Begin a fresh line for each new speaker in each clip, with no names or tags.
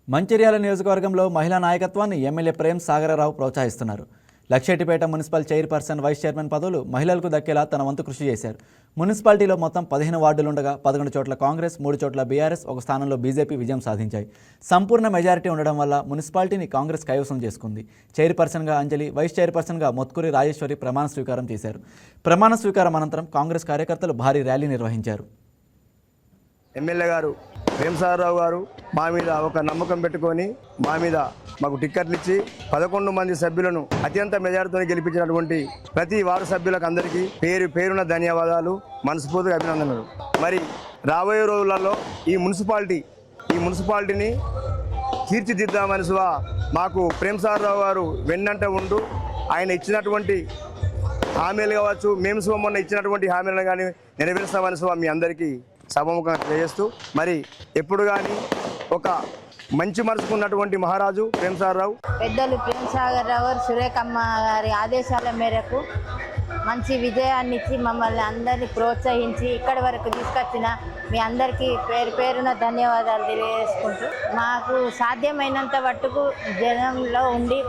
మంచిర్యాల నియోజకవర్గంలో మహిళా నాయకత్వాన్ని ఎమ్మెల్యే ప్రేమ్ సాగరరావు ప్రోత్సహిస్తున్నారు. Luxettipet municipal chairperson, vice chairman పదవులు మహిళలకు దక్కేలా తన వంతు కృషి చేశారు. మున్సిపాలిటీలో మొత్తం 15 వార్డులుండగా 11 చోట్ల కాంగ్రెస్, 3 చోట్ల బీఆర్ఎస్, ఒక స్థానంలో బీజేపీ విజయం సాధించాయి. సంపూర్ణ మెజారిటీ ఉండడం వల్ల మున్సిపాలిటీని కాంగ్రెస్ కైవసం చేసుకుంది. చైర్పర్సన్గా అంజలి, వైస్ చైర్పర్సన్గా మొత్కూరి రాజేశ్వరి ప్రమాణ స్వీకారం చేశారు. ప్రమాణ స్వీకారం అనంతరం కాంగ్రెస్ కార్యకర్తలు భారీ ర్యాలీ నిర్వహించారు.
ఎమ్మెల్యే గారు ప్రేమ్ సాగరరావు గారు మా మీద ఒక నమ్మకం పెట్టుకొని మాకు టిక్కెట్లు ఇచ్చి 11 మంది సభ్యులను అత్యంత మెజారిటీతో గెలిపించినటువంటి ప్రతి వార్డు సభ్యులకు అందరికీ పేరున ధన్యవాదాలు, మనస్ఫూర్తిగా అభినందనలు. మరి రాబోయే రోజులలో ఈ మున్సిపాలిటీని తీర్చిదిద్దామని మాకు ప్రేమ్ సాగరరావు గారు వెన్నంట ఉండు ఆయన ఇచ్చినటువంటి హామీలు కావచ్చు, మేము మొన్న ఇచ్చినటువంటి హామీలను కానీ నెరవేరుస్తామని మీ అందరికీ సభముఖంగా తెలియజేస్తూ, మరి ఎప్పుడు కానీ ఒక మంచి మనసుకున్నటువంటి మహారాజు ప్రేమ్ సాగరరావు,
పెద్దలు ప్రేమ్ సాగరరావు గారు, సురేఖమ్మ గారి ఆదేశాల మేరకు మంచి విజయాన్ని ఇచ్చి మమ్మల్ని అందరినీ ప్రోత్సహించి ఇక్కడి వరకు తీసుకొచ్చిన మీ అందరికీ పేరున ధన్యవాదాలు తెలియజేసుకుంటూ, మాకు సాధ్యమైనంత మట్టుకు జనంలో ఉండి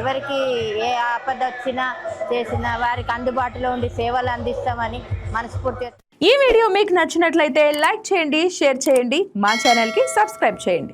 ఎవరికి ఏ ఆపద వచ్చినా చేసినా వారికి అందుబాటులో ఉండి సేవలు అందిస్తామని మనస్ఫూర్తిగా.
ఈ వీడియో మీకు నచ్చినట్లయితే లైక్ చేయండి, షేర్ చేయండి, మా ఛానల్కి సబ్స్క్రైబ్ చేయండి.